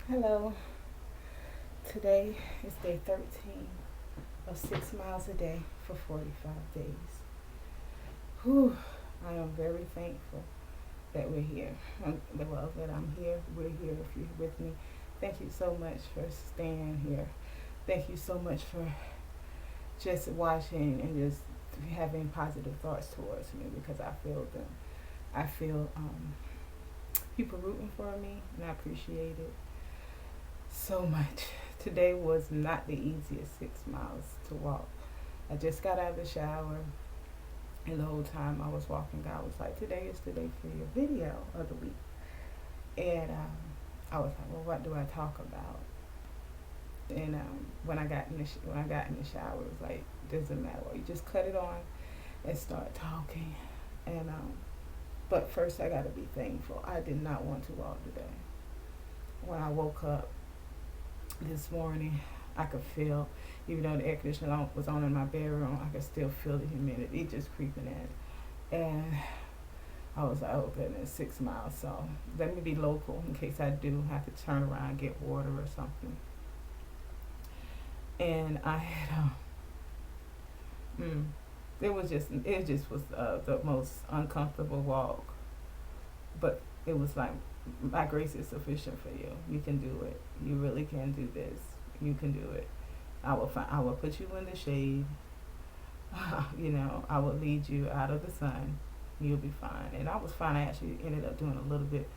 Hello. Today is day 13 of 6 miles a day for 45 days. Whew, I am very thankful that we're here. Well, that I'm here. We're here if you're with me. Thank you so much for staying here. Thank you so much for just watching and just having positive thoughts towards me because I feel them. I feel people rooting for me, and I appreciate it so much. Today was not the easiest 6 miles to walk. I just got out of the shower, and the whole time I was walking, God was like, "Today is the day for your video of the week." And I was like, "Well, what do I talk about?" And when I got in the shower, it was like, "Doesn't matter. Well, you just cut it on and start talking." And but first, I got to be thankful. I did not want to walk today. When I woke up this morning, I could feel, even though the air conditioner was on in my bedroom, I could still feel the humidity just creeping in. And I was like, oh goodness, 6 miles. So let me be local in case I do have to turn around and get water or something. And I had, it just was the most uncomfortable walk. But it was like, my grace is sufficient for you. You can do it. You really can do this. You can do it. I will put you in the shade. I will lead you out of the sun. You'll be fine. And I was fine. I actually ended up doing a little bit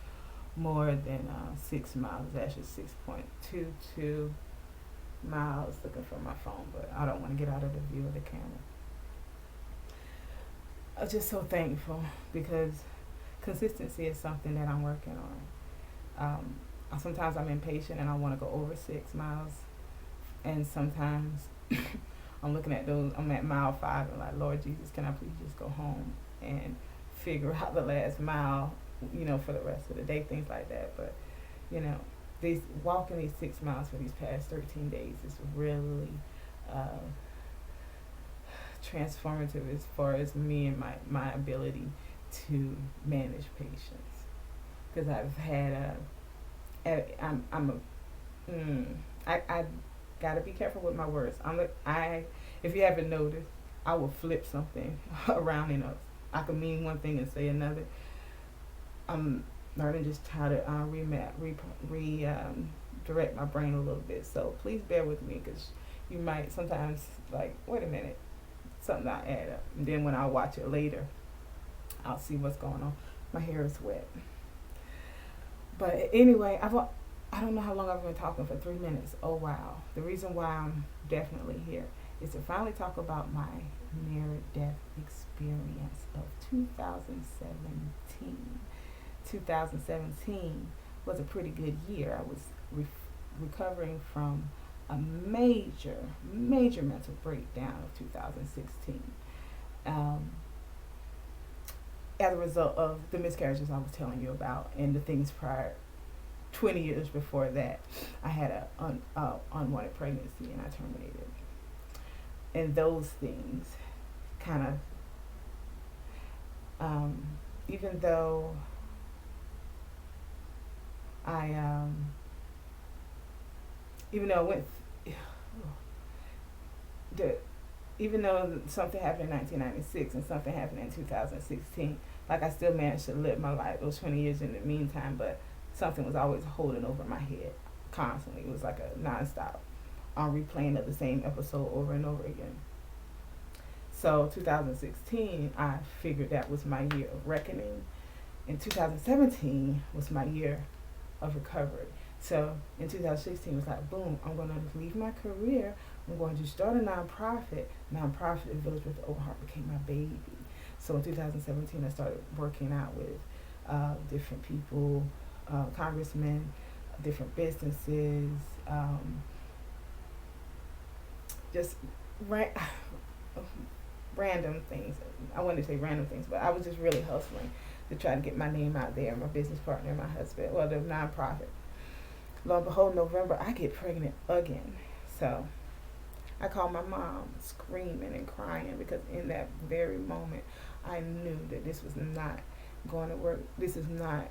more than 6 miles. Actually 6.22 miles. Looking for my phone, but I don't want to get out of the view of the camera. I'm just so thankful because consistency is something that I'm working on. Sometimes I'm impatient and I want to go over 6 miles, and sometimes I'm looking at those. I'm at mile 5 and like, Lord Jesus, can I please just go home and figure out the last mile, for the rest of the day, things like that. But these walking these 6 miles for these past 13 days is really transformative as far as me and my ability to manage patience, because I've had I gotta be careful with my words. If you haven't noticed, I will flip something around I can mean one thing and say another. I'm learning just how to direct my brain a little bit. So please bear with me, because you might sometimes like, wait a minute, something not add up, and then when I watch it later, I'll see what's going on. My hair is wet. But anyway, I don't know how long I've been talking for 3 minutes. Oh wow. The reason why I'm definitely here is to finally talk about my near-death experience of 2017. 2017 was a pretty good year. I was recovering from a major mental breakdown of 2016. As a result of the miscarriages I was telling you about and the things prior, 20 years before that, I had an unwanted pregnancy and I terminated. And those things kind of, even though even though something happened in 1996 and something happened in 2016, like I still managed to live my life those 20 years in the meantime, but something was always holding over my head constantly. It was like a nonstop replaying of the same episode over and over again. So 2016, I figured that was my year of reckoning, and 2017 was my year of recovery. So in 2016, it was like, boom, I'm going to leave my career. I'm going to start a nonprofit. Nonprofit, Village with the Open Heart, became my baby. So in 2017, I started working out with different people, congressmen, different businesses, just random things. I wanted to say random things, but I was just really hustling to try to get my name out there. My business partner, my husband, well, the nonprofit. Lo and behold, November, I get pregnant again. So I called my mom screaming and crying, because in that very moment, I knew that this was not going to work. This is not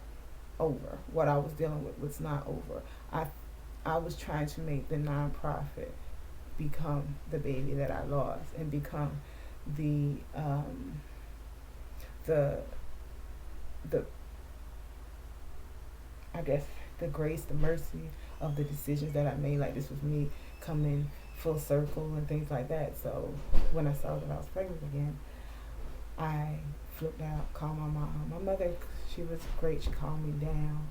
over. What I was dealing with was not over. I was trying to make the nonprofit become the baby that I lost, and become the the the I guess the grace, the mercy of the decisions that I made. Like, this was me coming full circle and things like that. So when I saw that I was pregnant again, I flipped out, called my mom. My mother, she was great. She calmed me down.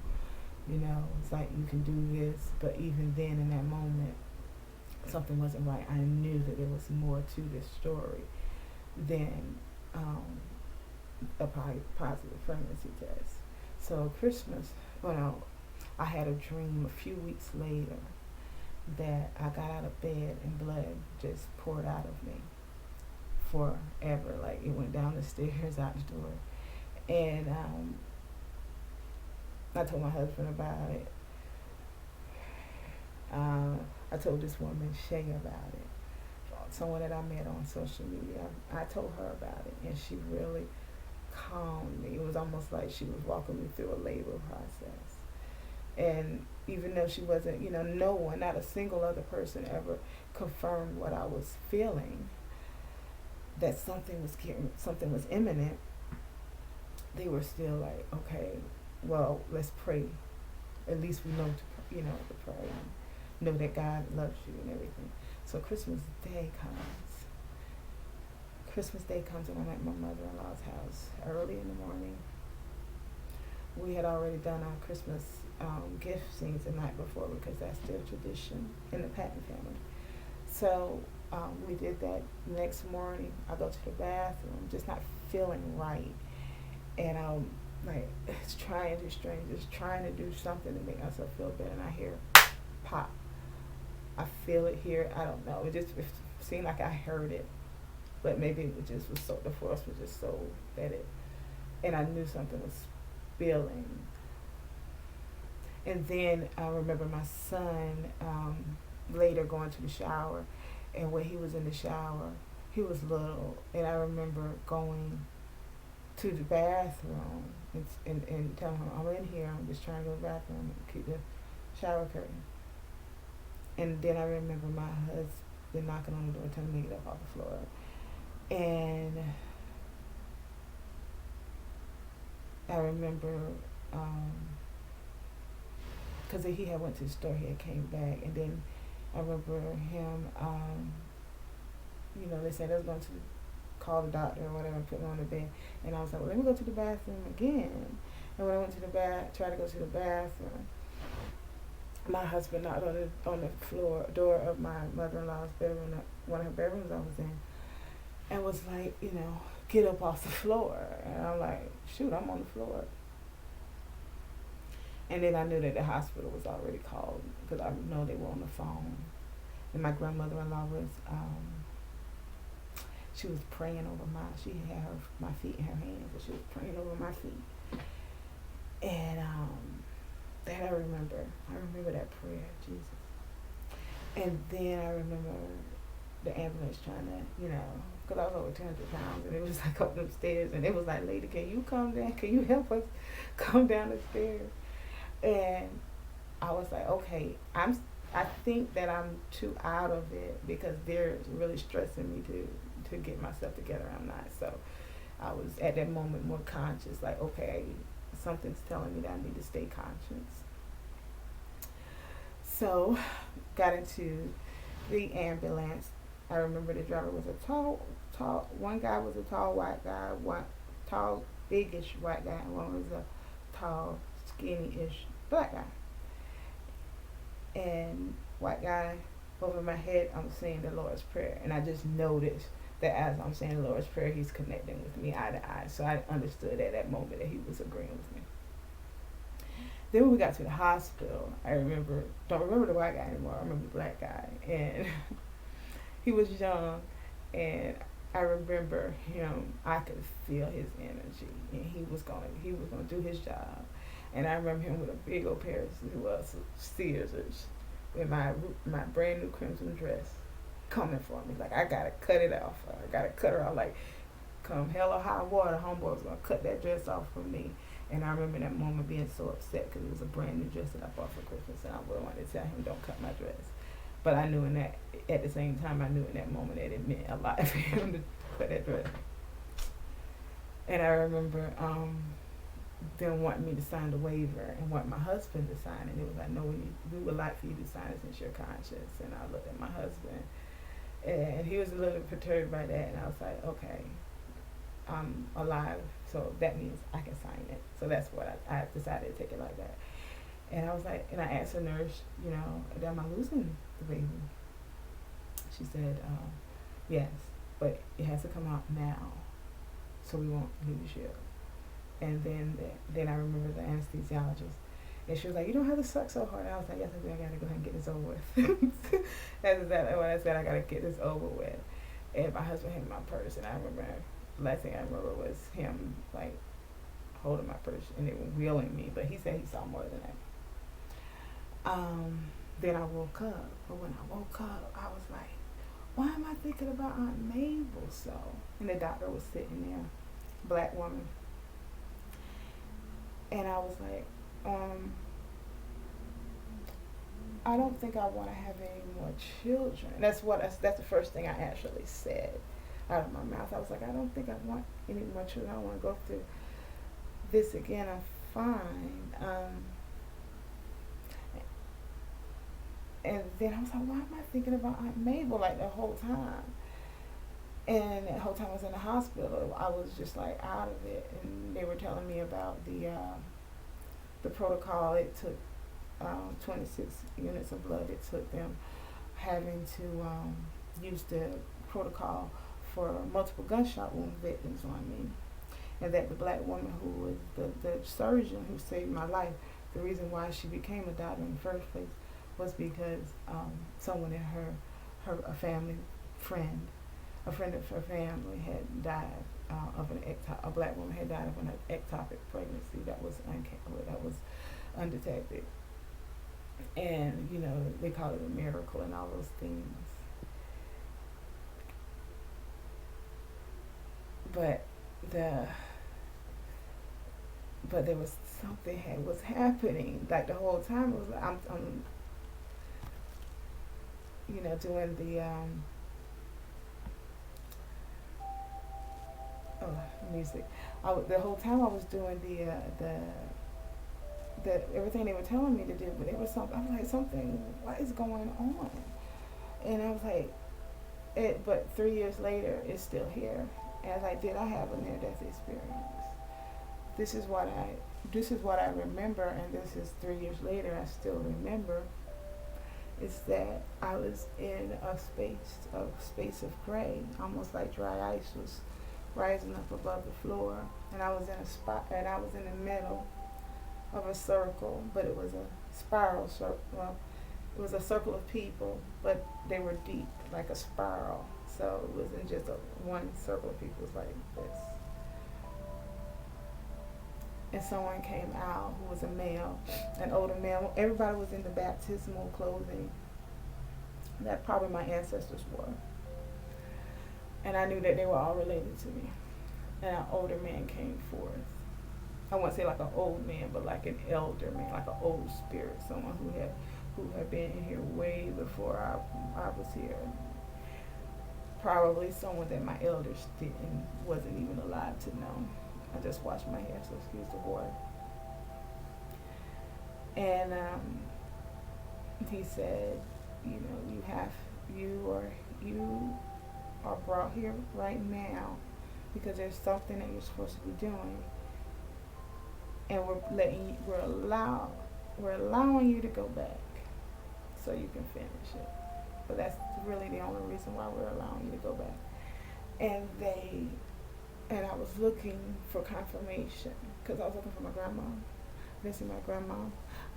You know, it's like, you can do this. But even then, in that moment, something wasn't right. I knew that there was more to this story than a positive pregnancy test. So Christmas, I had a dream a few weeks later that I got out of bed and blood just poured out of me forever. Like, it went down the stairs, out the door. And I told my husband about it. I told this woman, Shay, about it. Someone that I met on social media. I told her about it, and she really calmed me. It was almost like she was walking me through a labor process. And even though she wasn't, no one, not a single other person ever confirmed what I was feeling, that something was imminent, they were still like, okay, well, let's pray. At least we know to pray and know that God loves you and everything. So Christmas Day comes, and I'm at my mother-in-law's house early in the morning. We had already done our Christmas gift scenes the night before, because that's their tradition in the Patton family. So we did that. Next morning, I go to the bathroom, just not feeling right, and I'm like, it's trying to do something to make myself feel better, and I hear pop. I feel it here. I don't know. It seemed like I heard it, but maybe it just was so, the force was just so that it, and I knew something was spilling. And then I remember my son later going to the shower, and when he was in the shower, he was little, and I remember going to the bathroom and telling him, I'm in here, I'm just trying to go to the bathroom and keep the shower curtain. And then I remember my husband knocking on the door, telling me to get up off the floor. And I remember, because he had went to the store, he had came back, and then I remember him, they said they was going to call the doctor or whatever and put me on the bed. And I was like, well, let me go to the bathroom again. And when I went to tried to go to the bathroom, my husband knocked on the door of my mother-in-law's bedroom, one of her bedrooms I was in, and was like, get up off the floor. And I'm like, shoot, I'm on the floor. And then I knew that the hospital was already called, because I know they were on the phone. And my grandmother-in-law was, she was praying over she had my feet in her hands, and she was praying over my feet. And that I remember that prayer, Jesus. And then I remember the ambulance trying to, because I was over 200 pounds, and it was like up them stairs, and it was like, lady, can you come down? Can you help us come down the stairs? And I was like, okay, I think that I'm too out of it, because they're really stressing me to get myself together. I'm not. So I was at that moment more conscious, like, okay, something's telling me that I need to stay conscious. So got into the ambulance. I remember the driver was a tall, one guy was a tall white guy, one tall, biggish white guy, and one was a tall, skinny-ish black guy. And white guy, over my head, I'm saying the Lord's Prayer. And I just noticed that as I'm saying the Lord's Prayer, he's connecting with me eye to eye. So I understood at that moment that he was agreeing with me. Then when we got to the hospital, don't remember the white guy anymore, I remember the black guy. And he was young, and I remember him, I could feel his energy, and he was gonna do his job. And I remember him with a big old pair of scissors with my brand new crimson dress coming for me. Like, I gotta cut it off. I gotta cut her off. Like, come hell or high water, homeboy was gonna cut that dress off from me. And I remember that moment being so upset, because it was a brand new dress that I bought for Christmas, and I wanted to tell him don't cut my dress. But I knew at the same time, I knew in that moment that it meant a lot for him to cut that dress. And I remember them wanting me to sign the waiver and want my husband to sign it. And it was like, no, we would like for you to sign it since you're conscious. And I looked at my husband, and he was a little perturbed by that. And I was like, okay, I'm alive, so that means I can sign it. So that's what I decided to take it like that. And I was like, and I asked the nurse, am I losing the baby? She said, yes, but it has to come out now, so we won't lose you. And then I remember the anesthesiologist, and she was like, you don't have to suck so hard. And I was like, yes, I do. I gotta go ahead and get this over with. That's exactly what I said. I gotta get this over with. And my husband had my purse, and I remember the last thing I remember was him like holding my purse and they were wheeling me. But he said he saw more than that. Then I woke up. But when I woke up, I was like, why am I thinking about Aunt Mabel so? And the doctor was sitting there, black woman. And I was like, I don't think I want to have any more children. That's the first thing I actually said out of my mouth. I was like, I don't think I want any more children. I don't want to go through this again. I'm fine. And then I was like, why am I thinking about Aunt Mabel like the whole time? And the whole time I was in the hospital, I was just like out of it. And they were telling me about the protocol. It took 26 units of blood. It took them having to use the protocol for multiple gunshot wound victims on me. And that the black woman who was the surgeon who saved my life, the reason why she became a doctor in the first place was because someone in a family friend, a friend of her family had died a black woman had died of an ectopic pregnancy that was undetected. And, they call it a miracle and all those things. But there was something was happening like the whole time. It was like I'm doing the music. The whole time I was doing the everything they were telling me to do, but there was something. I was like, what is going on? And I was like, but 3 years later, it's still here. And I was like, did I have a near-death experience? This is what I remember, and this is 3 years later. I still remember. Is that I was in a space of gray, almost like dry ice was rising up above the floor, and I was in a spot, and I was in the middle of a circle, but it was a spiral circle. Well, it was a circle of people, but they were deep, like a spiral. So it wasn't just one circle of people. It was like this. And someone came out who was a male, an older male. Everybody was in the baptismal clothing that probably my ancestors wore. And I knew that they were all related to me. And an older man came forth. I won't say like an old man, but like an elder man, like an old spirit, someone who had been in here way before I was here. Probably someone that my elders wasn't even alive to know. I just washed my hair, so excuse the word. And he said, you are brought here right now because there's something that you're supposed to be doing, and we're allowing you to go back so you can finish it. But that's really the only reason why we're allowing you to go back. And I was looking for confirmation because I was looking for my grandma. I didn't see my grandma.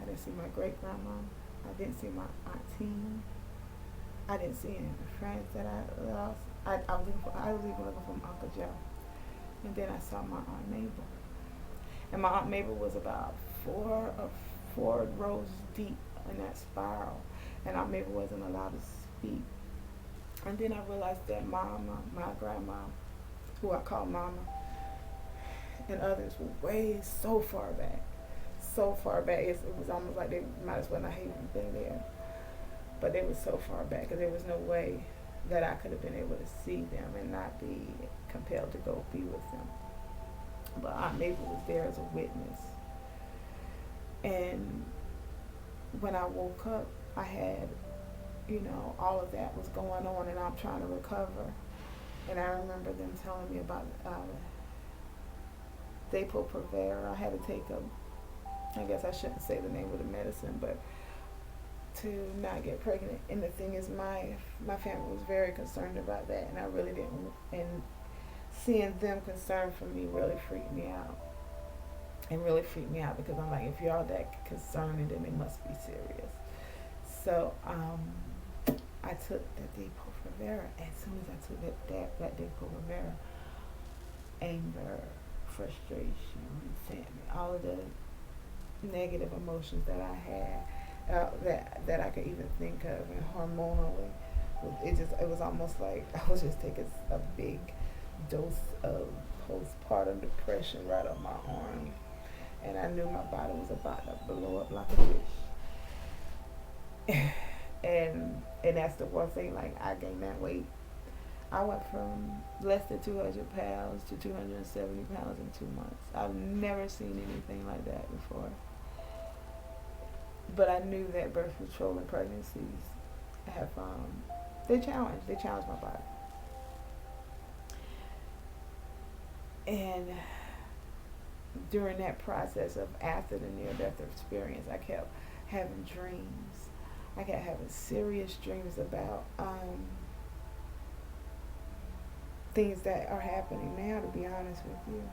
I didn't see my great grandma. I didn't see my auntie. I didn't see any of the friends that I lost. I was even looking for my Uncle Joe. And then I saw my Aunt Mabel. And my Aunt Mabel was about four rows deep in that spiral. And Aunt Mabel wasn't allowed to speak. And then I realized that Mama, my grandma, who I call Mama, and others were way so far back. so far back. It was almost like they might as well not have even been there. But they were so far back because there was no way that I could have been able to see them and not be compelled to go be with them. But Aunt Mabel was there as a witness. And when I woke up, I had, all of that was going on, and I'm trying to recover. And I remember them telling me about Depo-Provera. I had to take I guess I shouldn't say the name of the medicine, but to not get pregnant. And the thing is, my family was very concerned about that, and I really didn't. And seeing them concerned for me really freaked me out. And really freaked me out because I'm like, if y'all that concerned, then it must be serious. So I took the Depo-Provera. As soon as I took that Depo-Provera, anger, frustration, resentment, all of the negative emotions that I had, that I could even think of, and hormonally, it was almost like I was just taking a big dose of postpartum depression right on my arm, and I knew my body was about to blow up like a fish. and that's the one thing. Like, I gained that weight. I went from less than 200 pounds to 270 pounds in 2 months. I've never seen anything like that before. But I knew that birth control and pregnancies have, they challenge my body. And during that process of after the near-death experience, I kept having dreams. I kept having serious dreams about things that are happening now, to be honest with you.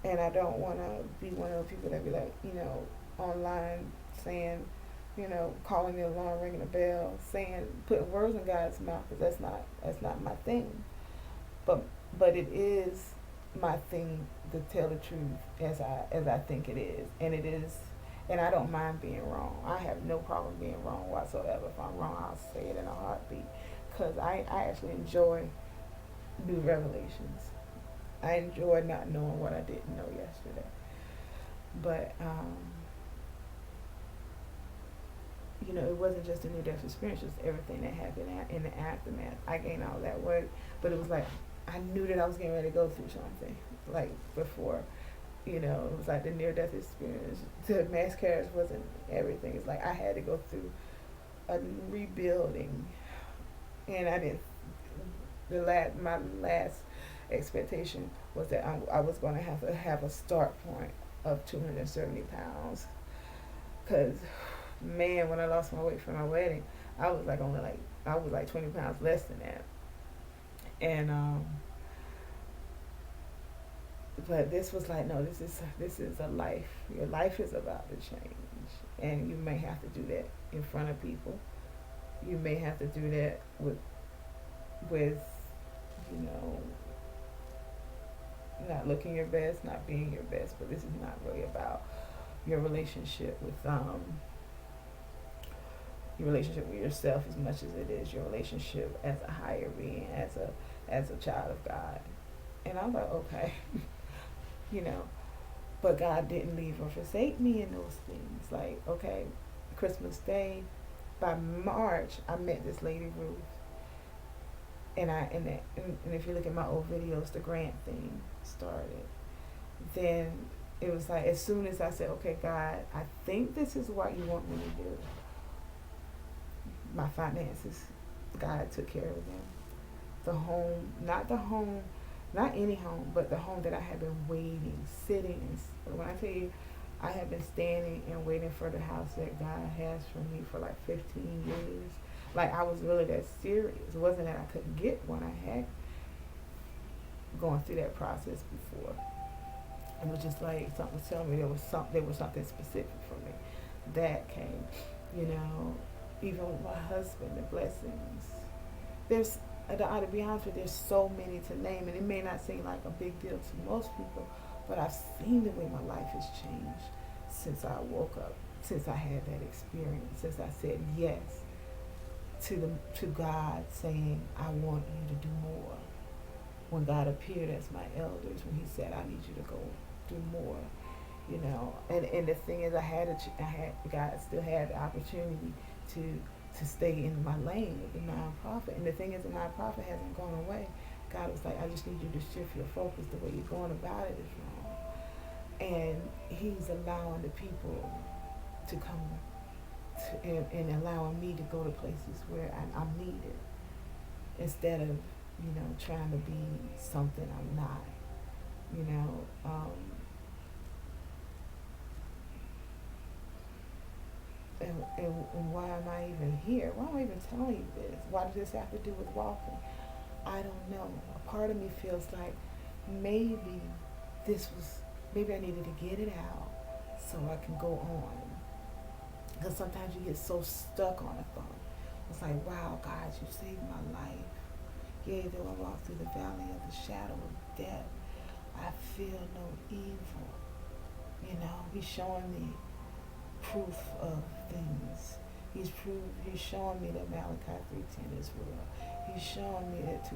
And I don't want to be one of those people that be like, online saying, calling the alarm, ringing the bell, saying, putting words in God's mouth, because that's not my thing. But it is my thing to tell the truth as I think it is, and I don't mind being wrong. I have no problem being wrong whatsoever. If I'm wrong, I'll say it in a heartbeat, because I actually enjoy new revelations. I enjoy not knowing what I didn't know yesterday. But it wasn't just a near-death experience, just everything that happened in the aftermath. I gained all that weight, but it was like I knew that I was getting ready to go through something. Like before, it was like the near-death experience. The miscarriage wasn't everything. It's like I had to go through a rebuilding, and I didn't. My last expectation was that I was going to have a start point of 270 pounds. Because, man, when I lost my weight for my wedding, I was like 20 pounds less than that. And but this was like, no, this is a life. Your life is about to change, and you may have to do that in front of people. You may have to do that with not looking your best, not being your best. But this is not really about your relationship with yourself as much as it is your relationship as a higher being, as a child of God. And I was like, okay, but God didn't leave or forsake me in those things. Like, okay, Christmas Day, by March, I met this lady Ruth, and if you look at my old videos, the grant thing started. Then it was like, as soon as I said, okay, God, I think this is what you want me to do. My finances, God took care of them. The home, not any home, but the home that I had been waiting, sitting. When I tell you, I have been standing and waiting for the house that God has for me for like 15 years. Like, I was really that serious. It wasn't that I couldn't get one. I had gone through that process before. It was just like something was telling me there was something specific for me that came. Even with my husband, the blessings. To be honest with you, there's so many to name, and it may not seem like a big deal to most people, but I've seen the way my life has changed since I woke up, since I had that experience, since I said yes to God, saying, I want you to do more. When God appeared as my elders, when he said, I need you to go do more. And the thing is, God still had the opportunity to stay in my lane with the nonprofit. And the thing is, the nonprofit hasn't gone away. God was like, I just need you to shift your focus. The way you're going about it is wrong. And He's allowing the people to come and allowing me to go to places where I'm needed, instead of trying to be something I'm not. You know, and why am I even here? Why am I even telling you this? Why does this have to do with walking? I don't know. A part of me feels like maybe maybe I needed to get it out so I can go on. Because sometimes you get so stuck on a thought. It's like, wow, God, you saved my life. Yea, though I walk through the valley of the shadow of death, I feel no evil. He's showing me proof of things. He's showing me that Malachi 3:10 is real. He's showing me that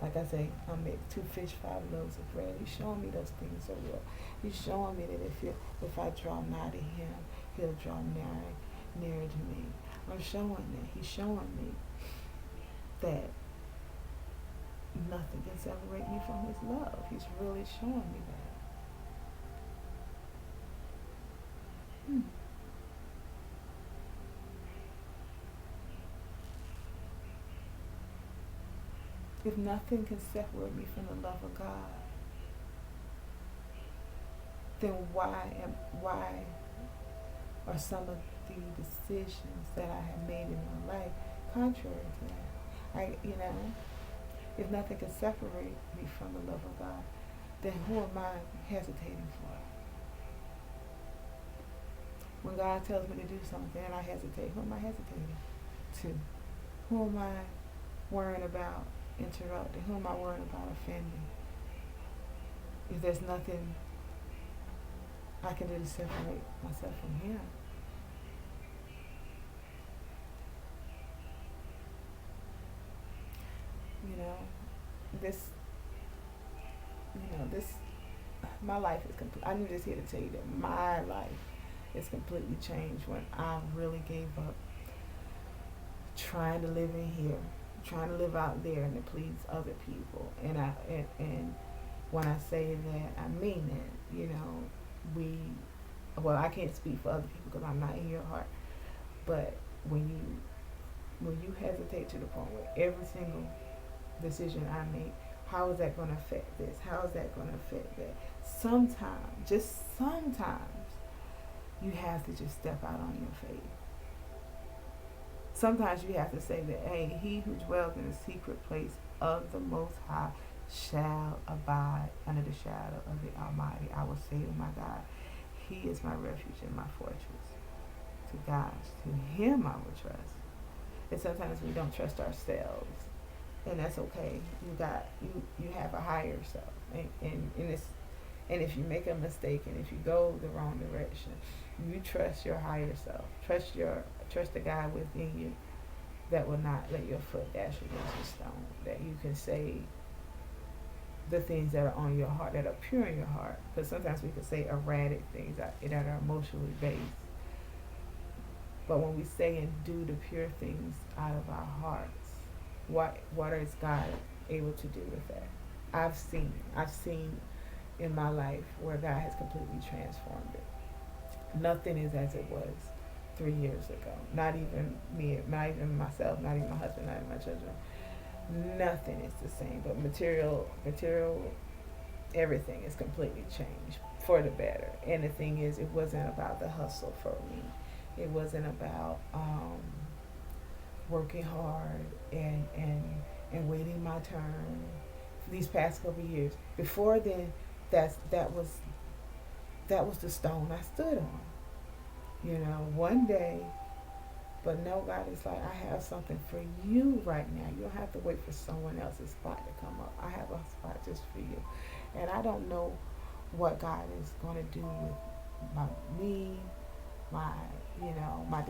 like I say, I make 2 fish, 5 loaves of bread. He's showing me those things are real. He's showing me that if I draw nigh to Him, He'll draw nearer to me. I'm showing that. He's showing me that nothing can separate me from His love. He's really showing me that. If nothing can separate me from the love of God, then why are some of the decisions that I have made in my life contrary to that? If nothing can separate me from the love of God, then who am I hesitating for? When God tells me to do something and I hesitate, who am I hesitating to? Who am I worrying about interrupting? Who am I worrying about offending? If there's nothing I can do to separate myself from Him. My life is complete. I'm just here to tell you that my life is completely changed when I really gave up trying to live in here, trying to live out there and to please other people. And when I say that, I mean it. I can't speak for other people because I'm not in your heart. But when you hesitate to the point where every single decision I make, how is that going to affect this? How is that going to affect that? Sometimes, just sometimes, you have to just step out on your faith. Sometimes you have to say that, hey, he who dwells in the secret place of the Most High shall abide under the shadow of the Almighty. I will say to my God, He is my refuge and my fortress. To God, to Him I will trust. And sometimes we don't trust ourselves, and that's okay. You have a higher self, and if you make a mistake and if you go the wrong direction, you trust your higher self. Trust the God within you that will not let your foot dash against a stone. That you can say the things that are on your heart, that are pure in your heart. Because sometimes we can say erratic things that are emotionally based. But when we say and do the pure things out of our hearts, what is God able to do with that? I've seen in my life where God has completely transformed it. Nothing is as it was 3 years ago. Not even me, not even myself, not even my husband, not even my children. Nothing is the same. But material, everything is completely changed for the better. And the thing is, it wasn't about the hustle for me. It wasn't about working hard and waiting my turn. These past couple of years. Before then, that was the stone I stood on. One day. But no, God is like, I have something for you right now. You don't have to wait for someone else's spot to come up. I have a spot just for you. And I don't know what God is going to do with my